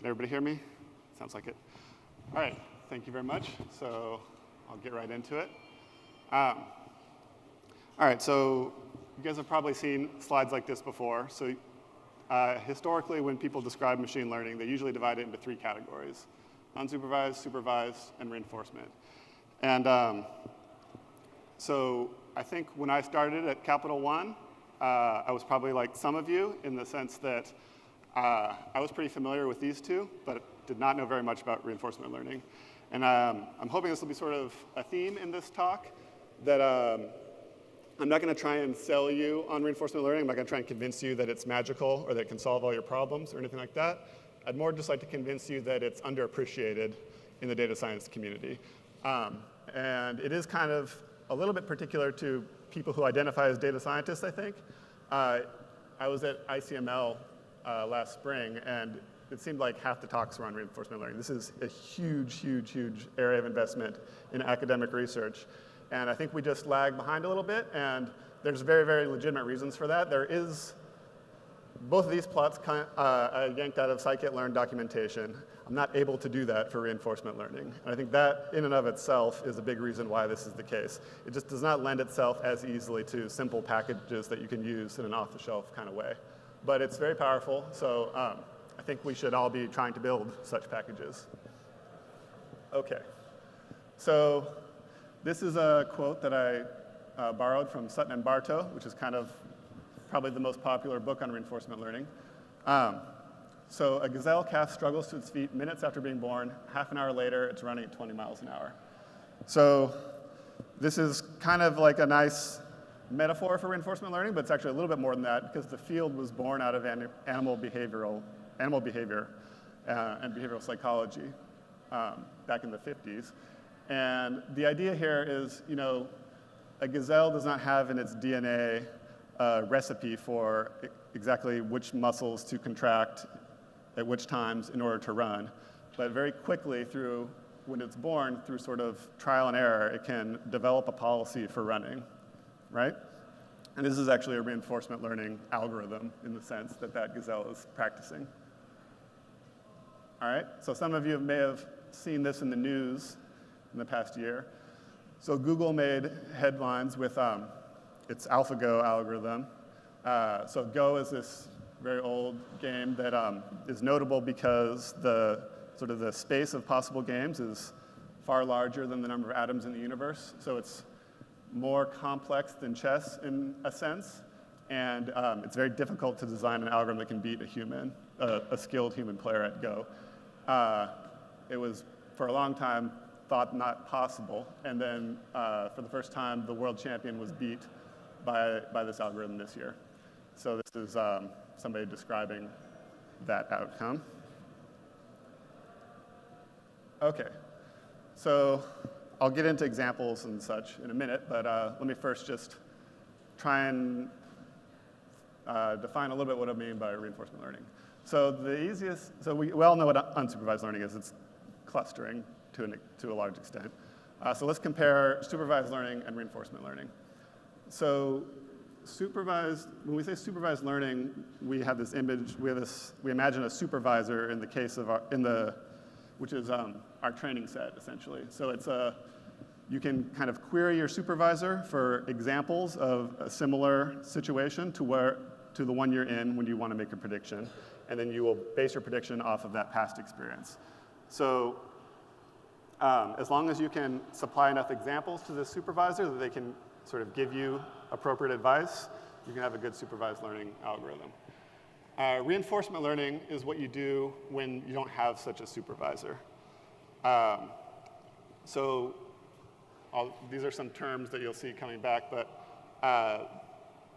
everybody hear me? Sounds like it. All right, thank you very much. So I'll get right into it. All right, so you guys have probably seen slides like this before. So historically, when people describe machine learning, they usually divide it into three categories: unsupervised, supervised, and reinforcement. And so I think when I started at Capital One, I was probably like some of you in the sense that I was pretty familiar with these two, but did not know very much about reinforcement learning. And I'm hoping this will be sort of a theme in this talk, that I'm not going to try and sell you on reinforcement learning. I'm not going to try and convince you that it's magical or that it can solve all your problems or anything like that. I'd more just like to convince you that it's underappreciated in the data science community. And it is kind of a little bit particular to people who identify as data scientists, I think. I was at ICML last spring, and it seemed like half the talks were on reinforcement learning. This is a huge, huge, huge area of investment in academic research. And I think we just lag behind a little bit, and there's very, very legitimate reasons for that. There is, both of these plots I yanked out of scikit-learn documentation. I'm not able to do that for reinforcement learning. And I think that in and of itself is a big reason why this is the case. It just does not lend itself as easily to simple packages that you can use in an off-the-shelf kind of way. But it's very powerful, so I think we should all be trying to build such packages. Okay, so this is a quote that I borrowed from Sutton and Bartow, which is kind of probably the most popular book on reinforcement learning. So a gazelle calf struggles to its feet minutes after being born. Half an hour later, it's running at 20 miles an hour. So this is kind of like a nice metaphor for reinforcement learning, but it's actually a little bit more than that, because the field was born out of animal behavior and behavioral psychology back in the 50s. And the idea here is, a gazelle does not have in its DNA a recipe for exactly which muscles to contract at which times in order to run. But very quickly, when it's born, through sort of trial and error, it can develop a policy for running, right? And this is actually a reinforcement learning algorithm in the sense that that gazelle is practicing. All right, so some of you may have seen this in the news in the past year. So Google made headlines with its AlphaGo algorithm. So Go is this very old game that is notable because the space of possible games is far larger than the number of atoms in the universe. So it's more complex than chess in a sense. And it's very difficult to design an algorithm that can beat a skilled human player at Go. It was, for a long time, thought not possible. And then, for the first time, the world champion was beat by this algorithm this year. So this is somebody describing that outcome. OK, so I'll get into examples and such in a minute, but let me first just try and define a little bit what I mean by reinforcement learning. So we all know what unsupervised learning is. It's clustering to a large extent. So let's compare supervised learning and reinforcement learning. So when we say supervised learning, we have this image, we imagine a supervisor in the case of which is our training set, essentially. So you can kind of query your supervisor for examples of a similar situation to the one you're in when you want to make a prediction. And then you will base your prediction off of that past experience. So as long as you can supply enough examples to the supervisor that they can sort of give you appropriate advice, you can have a good supervised learning algorithm. Reinforcement learning is what you do when you don't have such a supervisor. So these are some terms that you'll see coming back, but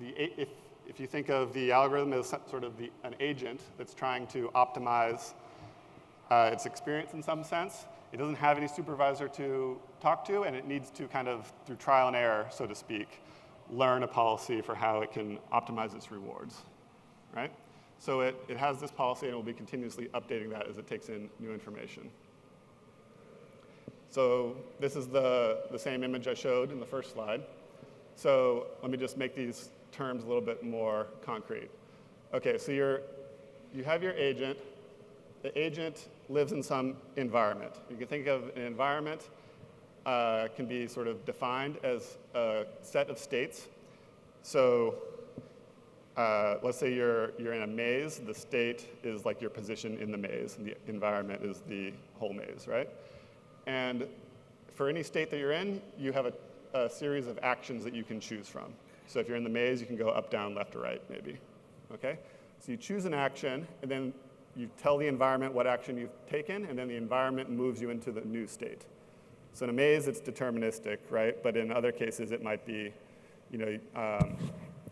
if you think of the algorithm as sort of an agent that's trying to optimize its experience in some sense, it doesn't have any supervisor to talk to, and it needs to kind of, through trial and error, so to speak, learn a policy for how it can optimize its rewards, right? So it has this policy, and it will be continuously updating that as it takes in new information. So this is the same image I showed in the first slide. So let me just make these terms a little bit more concrete. OK, so you have your agent, the agent lives in some environment. You can think of an environment can be sort of defined as a set of states. So let's say you're in a maze. The state is like your position in the maze, and the environment is the whole maze, right? And for any state that you're in, you have a series of actions that you can choose from. So if you're in the maze, you can go up, down, left, or right, maybe. Okay? So you choose an action, and then you tell the environment what action you've taken, and then the environment moves you into the new state. So in a maze, it's deterministic, right? But in other cases, it might be,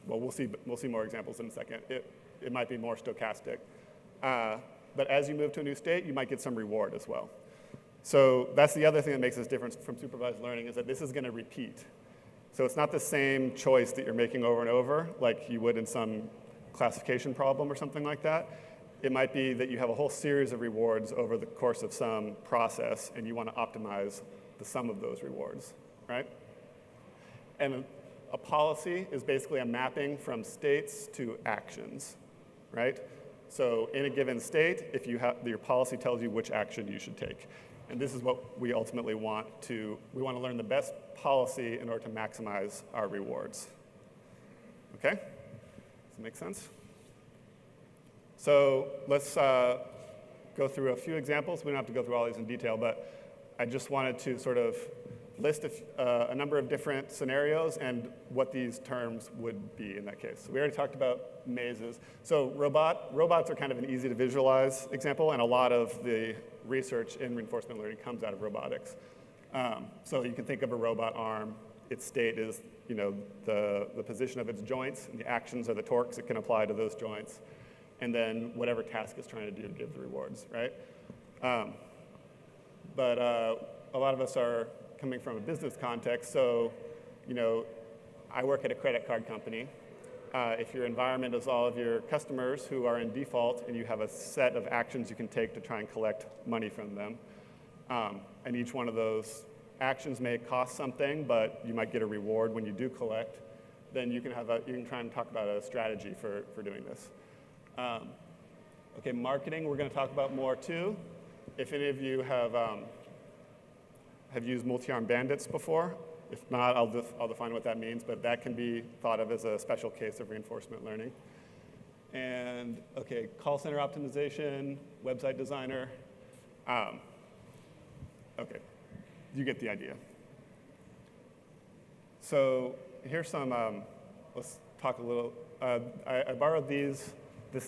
well, we'll see more examples in a second. It might be more stochastic. But as you move to a new state, you might get some reward as well. So that's the other thing that makes this different from supervised learning, is that this is going to repeat. So it's not the same choice that you're making over and over, like you would in some classification problem or something like that. It might be that you have a whole series of rewards over the course of some process, and you want to optimize the sum of those rewards, right? And a policy is basically a mapping from states to actions, right? So in a given state, if you have, your policy tells you which action you should take. And this is what we ultimately want to learn the best policy in order to maximize our rewards. Okay? Does that make sense? So let's go through a few examples. We don't have to go through all these in detail, but I just wanted to sort of list a number of different scenarios and what these terms would be in that case. So we already talked about mazes. So robots are kind of an easy to visualize example, and a lot of the research in reinforcement learning comes out of robotics. So you can think of a robot arm. Its state is the position of its joints, and the actions are the torques it can apply to those joints. And then whatever task it's trying to do gives rewards, right? But a lot of us are coming from a business context, so I work at a credit card company. If your environment is all of your customers who are in default, and you have a set of actions you can take to try and collect money from them, and each one of those actions may cost something, but you might get a reward when you do collect, then you can try and talk about a strategy for doing this. Okay, marketing, we're going to talk about more too. If any of you have used multi-arm bandits before, if not, I'll define what that means, but that can be thought of as a special case of reinforcement learning. And okay, call center optimization, website designer. Okay, you get the idea. So here's some, let's talk a little, I borrowed this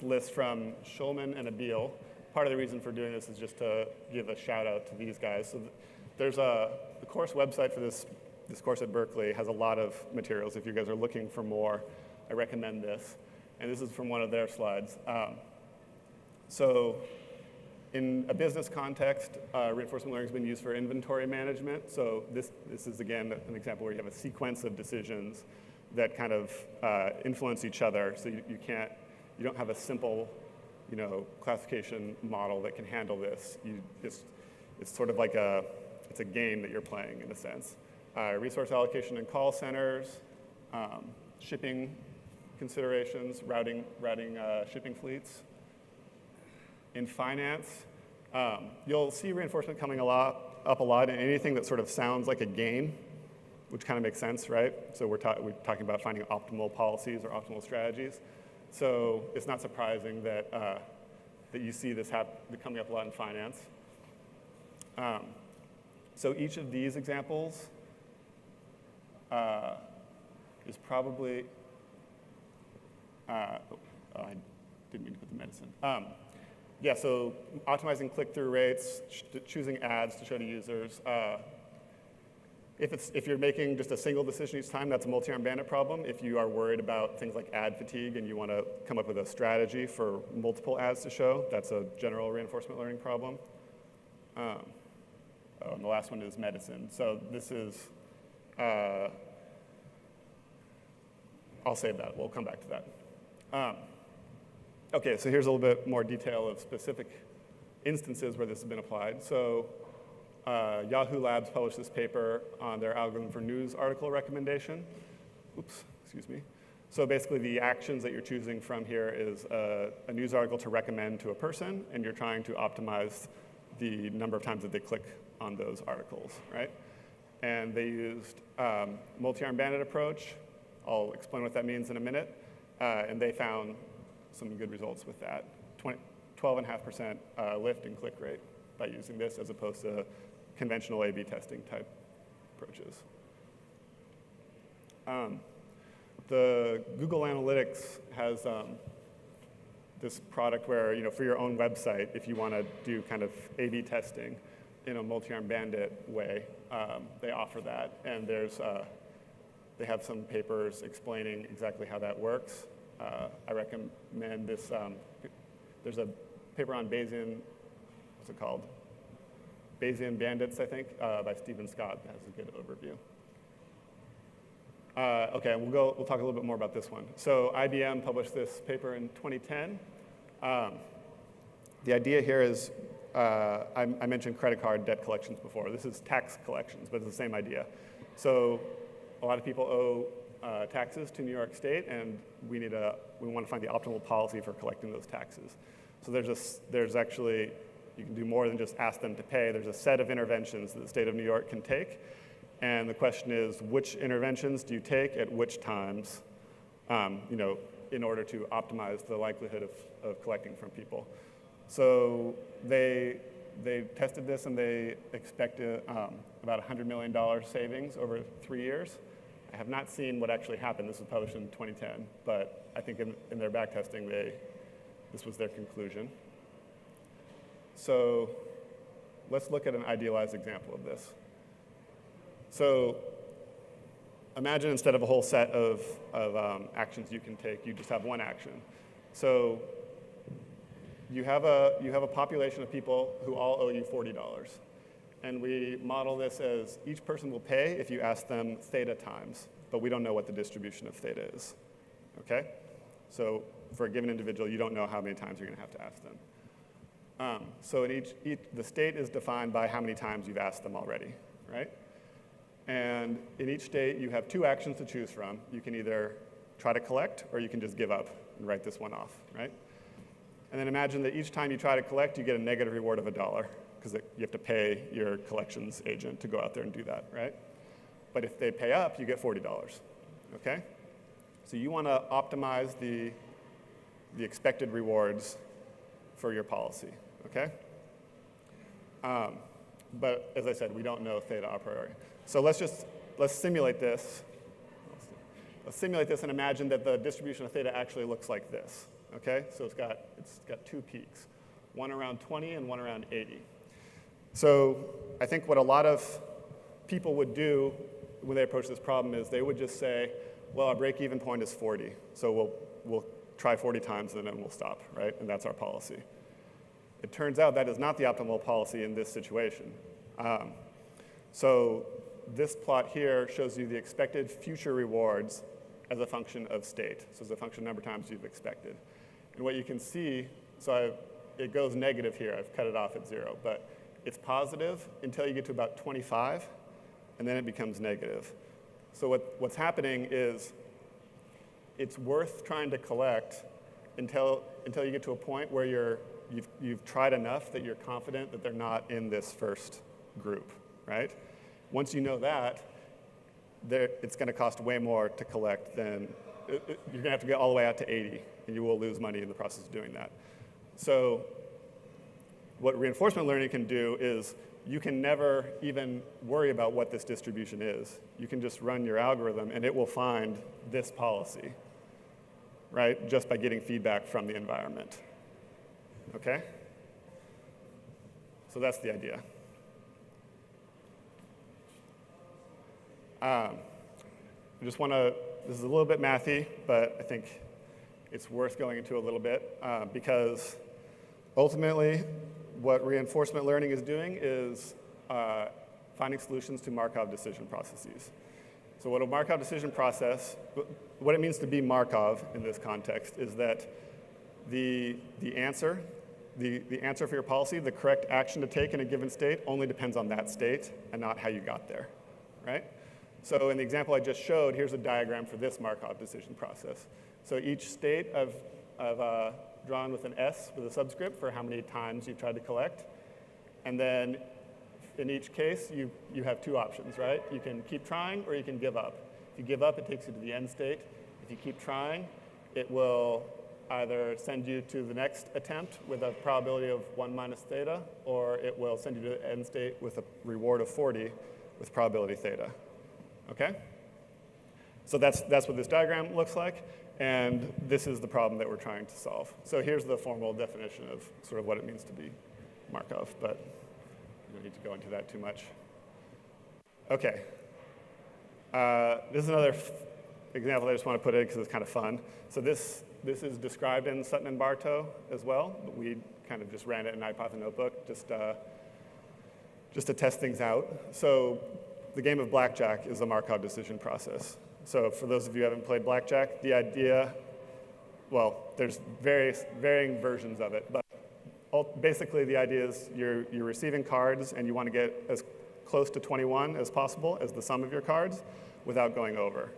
list from Schulman and Abil. Part of the reason for doing this is just to give a shout out to these guys. So there's the course website for this course at Berkeley has a lot of materials. If you guys are looking for more, I recommend this. And this is from one of their slides. So in a business context, reinforcement learning has been used for inventory management. So this is, again, an example where you have a sequence of decisions that kind of influence each other. So you don't have a simple classification model that can handle this. It's sort of like it's a game that you're playing in a sense. Resource allocation in call centers, shipping considerations, routing shipping fleets. In finance, you'll see reinforcement coming up a lot in anything that sort of sounds like a game, which kind of makes sense, right? So we're talking about finding optimal policies or optimal strategies. So it's not surprising that you see this coming up a lot in finance. So each of these examples is probably, I didn't mean to put the medicine. Yeah, so optimizing click-through rates, choosing ads to show to users. If you're making just a single decision each time, that's a multi-arm bandit problem. If you are worried about things like ad fatigue and you want to come up with a strategy for multiple ads to show, that's a general reinforcement learning problem. And the last one is medicine. So this is, I'll save that. We'll come back to that. Okay, so here's a little bit more detail of specific instances where this has been applied. So Yahoo Labs published this paper on their algorithm for news article recommendation. Oops, excuse me. So basically, the actions that you're choosing from here is a news article to recommend to a person, and you're trying to optimize the number of times that they click on those articles, right? And they used multi-arm bandit approach. I'll explain what that means in a minute. And they found some good results with that. 12.5% lift in click rate by using this as opposed to conventional A/B testing type approaches. The Google Analytics has this product where, for your own website, if you want to do kind of A/B testing in a multi-arm bandit way, they offer that. And they have some papers explaining exactly how that works. I recommend this. There's a paper on Bayesian, what's it called? Bayesian bandits, I think, by Stephen Scott that has a good overview. Okay, we'll talk a little bit more about this one. So IBM published this paper in 2010. The idea here is, I mentioned credit card debt collections before. This is tax collections, but it's the same idea. So a lot of people owe taxes to New York State, and we want to find the optimal policy for collecting those taxes. So there's actually, you can do more than just ask them to pay. There's a set of interventions that the state of New York can take. And the question is, which interventions do you take at which times, in order to optimize the likelihood of collecting from people? So they tested this, and they expected about $100 million savings over 3 years. I have not seen what actually happened. This was published in 2010, but I think in their back testing, this was their conclusion. So let's look at an idealized example of this. So imagine instead of a whole set of actions you can take, you just have one action. So you have a population of people who all owe you $40. And we model this as each person will pay if you ask them theta times, but we don't know what the distribution of theta is, okay? So for a given individual, you don't know how many times you're going to have to ask them. So the state is defined by how many times you've asked them already, right? And in each state, you have two actions to choose from. You can either try to collect, or you can just give up and write this one off, right? And then imagine that each time you try to collect, you get a negative reward of $1, because you have to pay your collections agent to go out there and do that, right? But if they pay up, you get $40, okay? So you want to optimize the expected rewards for your policy, okay? But as I said, we don't know theta a priori. So let's simulate this. Let's simulate this and imagine that the distribution of theta actually looks like this, okay? So it's got two peaks, one around 20 and one around 80. So I think what a lot of people would do when they approach this problem is they would just say, well, our break-even point is 40, so we'll try 40 times and then we'll stop, right? And that's our policy. It turns out that is not the optimal policy in this situation. So this plot here shows you the expected future rewards as a function of state. So as a function of number of times you've expected. And what you can see, it goes negative here. I've cut it off at 0. But it's positive until you get to about 25, and then it becomes negative. So what's happening is it's worth trying to collect until you get to a point where you've tried enough that you're confident that they're not in this first group, right? Once you know that, it's going to cost way more to collect than you're going to have to get all the way out to 80, and you will lose money in the process of doing that. So what reinforcement learning can do is you can never even worry about what this distribution is. You can just run your algorithm, and it will find this policy, right, just by getting feedback from the environment. Okay? So that's the idea. This is a little bit mathy, but I think it's worth going into a little bit because ultimately what reinforcement learning is doing is finding solutions to Markov decision processes. So what a Markov decision process, what it means to be Markov in this context is that the answer for your policy, the correct action to take in a given state only depends on that state and not how you got there, right? So in the example I just showed, here's a diagram for this Markov decision process. So each state I've drawn with an S with a subscript for how many times you've tried to collect. And then in each case, you have two options, right? You can keep trying or you can give up. If you give up, it takes you to the end state. If you keep trying, it will either send you to the next attempt with a probability of 1 minus theta, or it will send you to the end state with a reward of 40 with probability theta. Okay? So that's what this diagram looks like, and this is the problem that we're trying to solve. So here's the formal definition of sort of what it means to be Markov, but we don't need to go into that too much. Okay. This is another example I just want to put in because it's kind of fun. So this is described in Sutton and Bartow as well, but we kind of just ran it in IPOF notebook just to test things out. So the game of Blackjack is the Markov decision process. So for those of you who haven't played Blackjack, the idea, well, there's varying versions of it, but basically the idea is you're receiving cards and you want to get as close to 21 as possible as the sum of your cards without going over.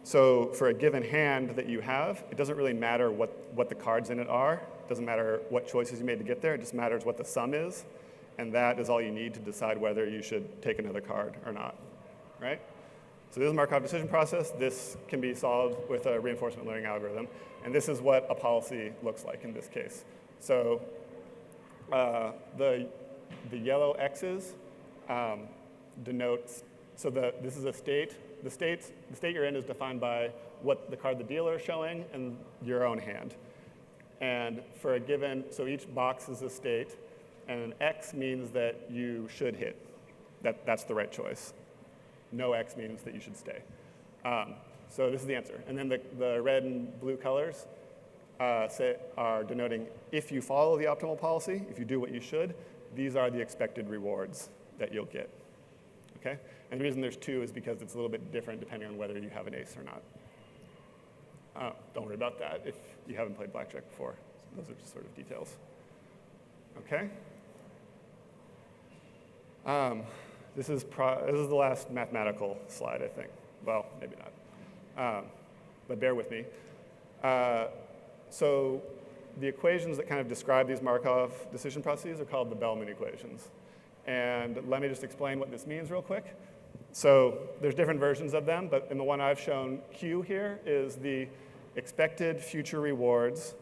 So for a given hand that you have, it doesn't really matter what the cards in it are. It doesn't matter what choices you made to get there. It just matters what the sum is. And that is all you need to decide whether you should take another card or not, right? So this is a Markov decision process. This can be solved with a reinforcement learning algorithm. And this is what a policy looks like in this case. So the yellow X's denotes, so this is a state. The state you're in is defined by what the card the dealer is showing and your own hand. And for a given, so each box is a state, and an X means that you should hit. That's the right choice. No X means that you should stay. So this is the answer. And then the red and blue colors are denoting if you follow the optimal policy, if you do what you should, these are the expected rewards that you'll get. Okay? And the reason there's two is because it's a little bit different depending on whether you have an ace or not. Don't worry about that if you haven't played Blackjack before. Those are just sort of details. Okay? This is the last mathematical slide, I think. Well, maybe not. But bear with me. So the equations that kind of describe these Markov decision processes are called the Bellman equations. And let me just explain what this means real quick. So there's different versions of them, but in the one I've shown, Q here is the expected future rewards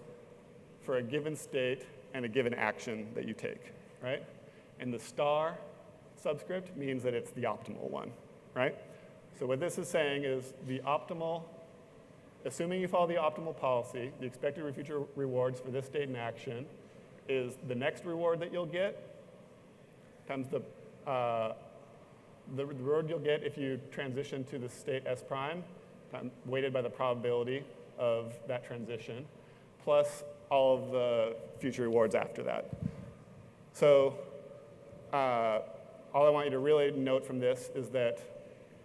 for a given state and a given action that you take, right? And the star subscript means that it's the optimal one, right? So what this is saying is the optimal, assuming you follow the optimal policy, the expected future rewards for this state and action is the next reward that you'll get times the reward you'll get if you transition to the state S prime, weighted by the probability of that transition, plus all of the future rewards after that. So all I want you to really note from this is that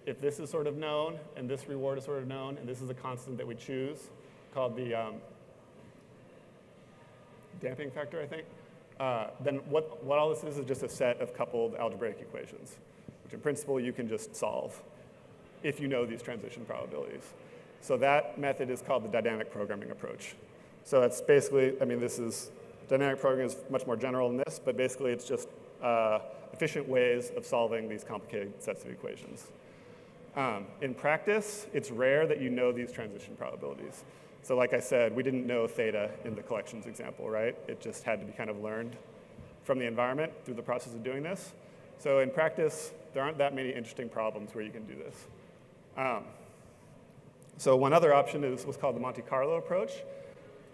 if this is sort of known, and this reward is sort of known, and this is a constant that we choose, called the damping factor, I think, then what all this is just a set of coupled algebraic equations, which in principle you can just solve if you know these transition probabilities. So that method is called the dynamic programming approach. So it's basically, I mean, dynamic programming is much more general than this, but basically it's just efficient ways of solving these complicated sets of equations. In practice, it's rare that you know these transition probabilities. So like I said, we didn't know theta in the collections example, right? It just had to be kind of learned from the environment through the process of doing this. So in practice, there aren't that many interesting problems where you can do this. So one other option is what's called the Monte Carlo approach.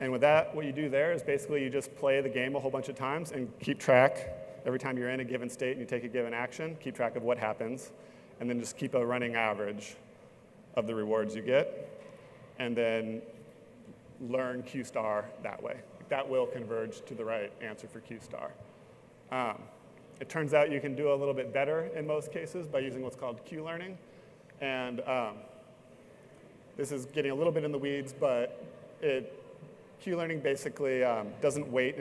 And with that, what you do there is basically you just play the game a whole bunch of times and keep track every time you're in a given state and you take a given action, keep track of what happens, and then just keep a running average of the rewards you get, and then learn Q star that way. That will converge to the right answer for Q star. It turns out you can do a little bit better in most cases by using what's called Q learning. And this is getting a little bit in the weeds, but Q learning basically doesn't wait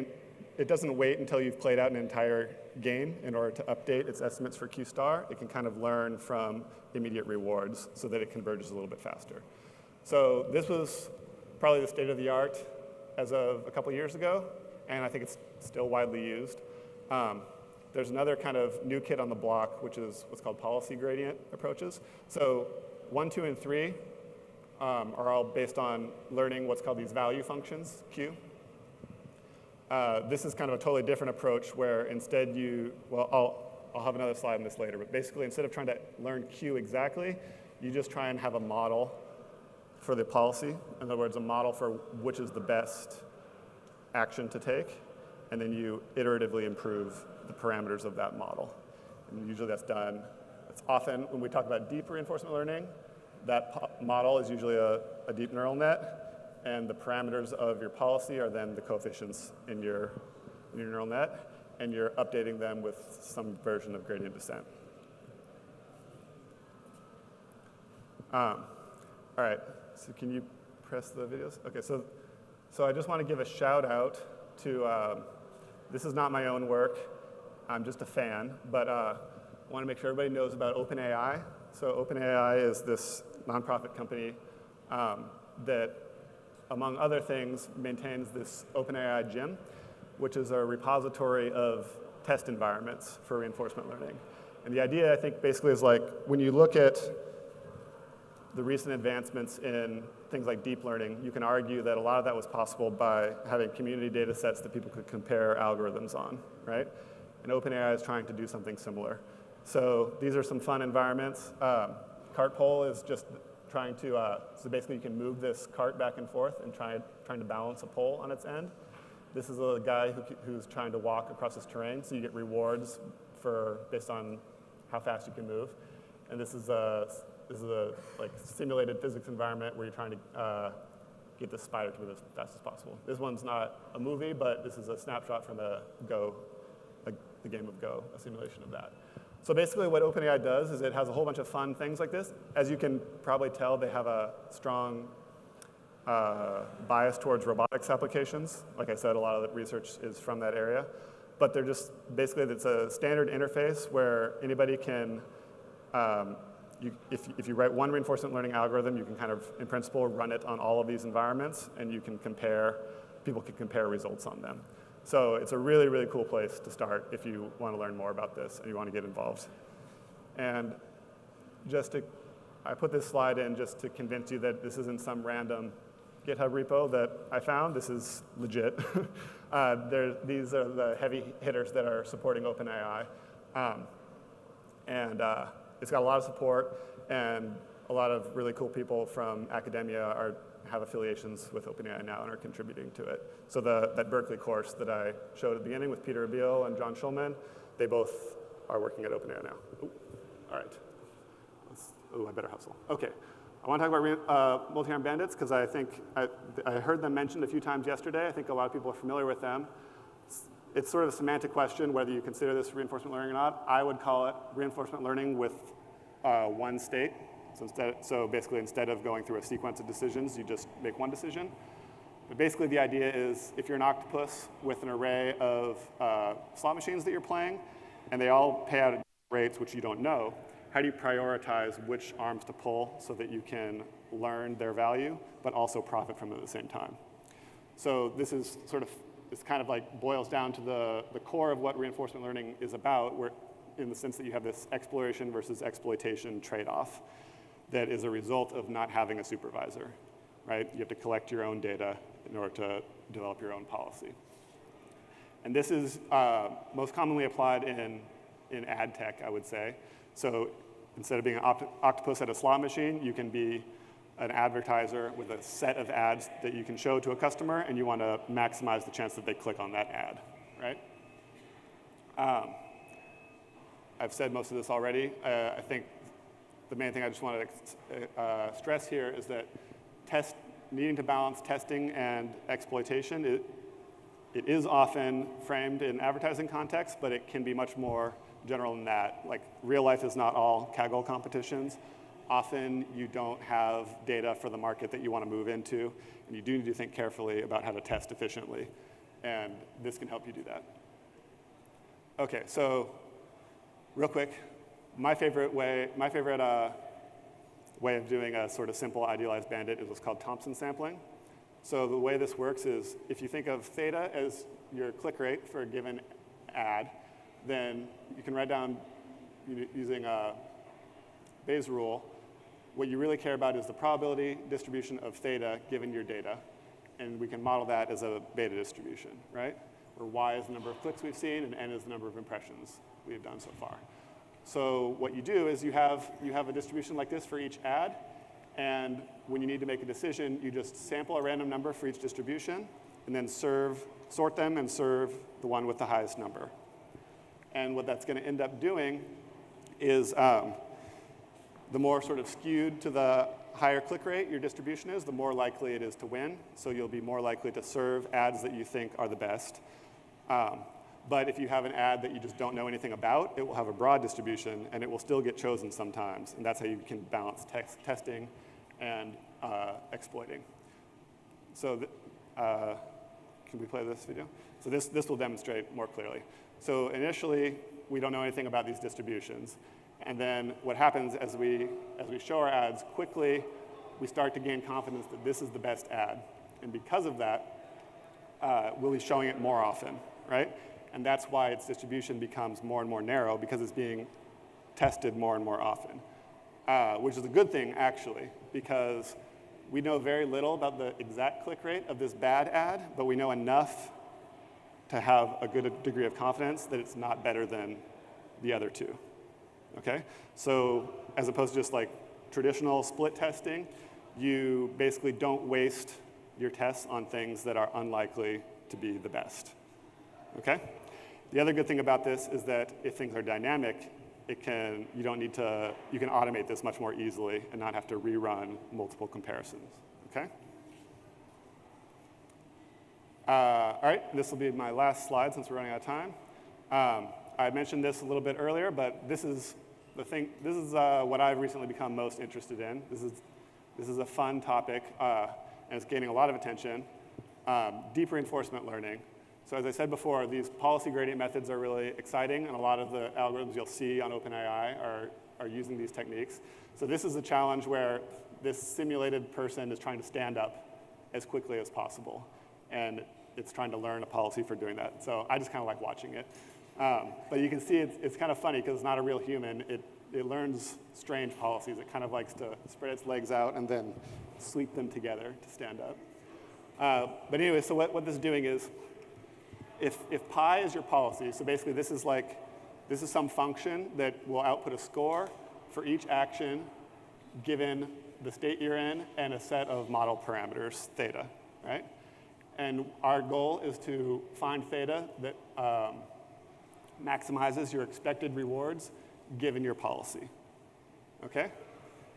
until you've played out an entire gain in order to update its estimates for Q star, it can kind of learn from immediate rewards so that it converges a little bit faster. So this was probably the state of the art as of a couple years ago, and I think it's still widely used. There's another kind of new kid on the block, which is what's called policy gradient approaches. So 1, 2, and 3 are all based on learning what's called these value functions, Q. This is kind of a totally different approach where instead I'll have another slide on this later, but basically instead of trying to learn Q exactly, you just try and have a model for the policy. In other words, a model for which is the best action to take, and then you iteratively improve the parameters of that model. And usually that's done. It's often, when we talk about deep reinforcement learning, that model is usually a deep neural net, and the parameters of your policy are then the coefficients in your neural net, and you're updating them with some version of gradient descent. All right, so can you press the videos? Okay, so I just want to give a shout out to, this is not my own work, I'm just a fan, but I want to make sure everybody knows about OpenAI. So OpenAI is this nonprofit company that, among other things, maintains this OpenAI Gym, which is a repository of test environments for reinforcement learning. And the idea, I think, basically is like, when you look at the recent advancements in things like deep learning, you can argue that a lot of that was possible by having community data sets that people could compare algorithms on, right? And OpenAI is trying to do something similar. So these are some fun environments. Cart poll is just trying to, so basically you can move this cart back and forth and trying to balance a pole on its end. This is a guy who's trying to walk across this terrain, so you get rewards based on how fast you can move. And this is a like simulated physics environment where you're trying to get this spider to move as fast as possible. This one's not a movie, but this is a snapshot from the game of Go, a simulation of that. So basically what OpenAI does is it has a whole bunch of fun things like this. As you can probably tell, they have a strong bias towards robotics applications. Like I said, a lot of the research is from that area. But they're just, basically it's a standard interface where anybody can, if you write one reinforcement learning algorithm, you can kind of, in principle, run it on all of these environments, and you can people can compare results on them. So it's a really, really cool place to start if you want to learn more about this and you want to get involved. And I put this slide in just to convince you that this isn't some random GitHub repo that I found. This is legit. These are the heavy hitters that are supporting OpenAI. It's got a lot of support, and a lot of really cool people from academia have affiliations with OpenAI now and are contributing to it. So that Berkeley course that I showed at the beginning with Peter Abil and John Schulman, they both are working at OpenAI now. Ooh, all right. I better hustle. Okay. I want to talk about multi-arm bandits because I think I heard them mentioned a few times yesterday. I think a lot of people are familiar with them. It's sort of a semantic question whether you consider this reinforcement learning or not. I would call it reinforcement learning with one state. So basically, instead of going through a sequence of decisions, you just make one decision. But basically, the idea is if you're an octopus with an array of slot machines that you're playing, and they all pay out at rates which you don't know, how do you prioritize which arms to pull so that you can learn their value, but also profit from it at the same time? So this is it's kind of like boils down to the core of what reinforcement learning is about, in the sense that you have this exploration versus exploitation trade-off that is a result of not having a supervisor, right? You have to collect your own data in order to develop your own policy. And this is most commonly applied in ad tech, I would say. So instead of being an octopus at a slot machine, you can be an advertiser with a set of ads that you can show to a customer, and you want to maximize the chance that they click on that ad, right? I've said most of this already. I think the main thing I just want to stress here is that needing to balance testing and exploitation, it is often framed in advertising context, but it can be much more general than that. Like, real life is not all Kaggle competitions. Often you don't have data for the market that you want to move into, and you do need to think carefully about how to test efficiently. And this can help you do that. OK, so real quick, my favorite way of doing a sort of simple idealized bandit is what's called Thompson sampling. So the way this works is if you think of theta as your click rate for a given ad, then you can write down using Bayes' rule. What you really care about is the probability distribution of theta given your data. And we can model that as a beta distribution, right? Where y is the number of clicks we've seen, and n is the number of impressions we've done so far. So what you do is you have a distribution like this for each ad. And when you need to make a decision, you just sample a random number for each distribution, and then sort them and serve the one with the highest number. And what that's going to end up doing is the more sort of skewed to the higher click rate your distribution is, the more likely it is to win. So you'll be more likely to serve ads that you think are the best. But if you have an ad that you just don't know anything about, it will have a broad distribution, and it will still get chosen sometimes. And that's how you can balance testing and exploiting. So can we play this video? So this will demonstrate more clearly. So initially, we don't know anything about these distributions. And then what happens as we show our ads quickly, we start to gain confidence that this is the best ad. And because of that, we'll be showing it more often, right? And that's why its distribution becomes more and more narrow, because it's being tested more and more often, which is a good thing, actually, because we know very little about the exact click rate of this bad ad, but we know enough to have a good degree of confidence that it's not better than the other two. Okay? So as opposed to just like traditional split testing, you basically don't waste your tests on things that are unlikely to be the best. Okay? The other good thing about this is that if things are dynamic, you can automate this much more easily and not have to rerun multiple comparisons. Okay? All right, this will be my last slide since we're running out of time. I mentioned this a little bit earlier, but this is the thing. This is what I've recently become most interested in. This is a fun topic, and it's gaining a lot of attention. Deep reinforcement learning. So as I said before, these policy gradient methods are really exciting, and a lot of the algorithms you'll see on OpenAI are using these techniques. So this is a challenge where this simulated person is trying to stand up as quickly as possible, and it's trying to learn a policy for doing that. So I just kind of like watching it. But you can see it's kind of funny because it's not a real human. It learns strange policies. It kind of likes to spread its legs out and then sweep them together to stand up. But anyway, so what this is doing is, if pi is your policy, so basically this is some function that will output a score for each action given the state you're in and a set of model parameters, theta, right? And our goal is to find theta that maximizes your expected rewards given your policy, okay?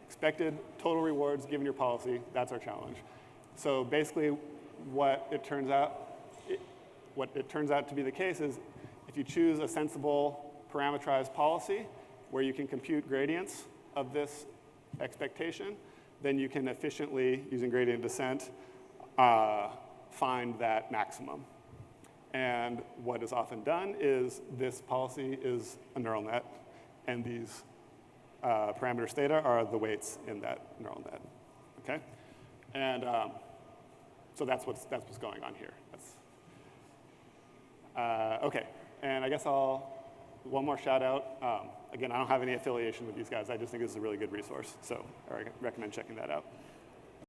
Expected total rewards given your policy, that's our challenge. So basically what it turns out to be the case is if you choose a sensible parameterized policy where you can compute gradients of this expectation, then you can efficiently, using gradient descent, find that maximum. And what is often done is this policy is a neural net, and these parameters theta are the weights in that neural net, okay? And so that's what's going on here. Okay, and I guess one more shout out. Again, I don't have any affiliation with these guys. I just think this is a really good resource, so I recommend checking that out.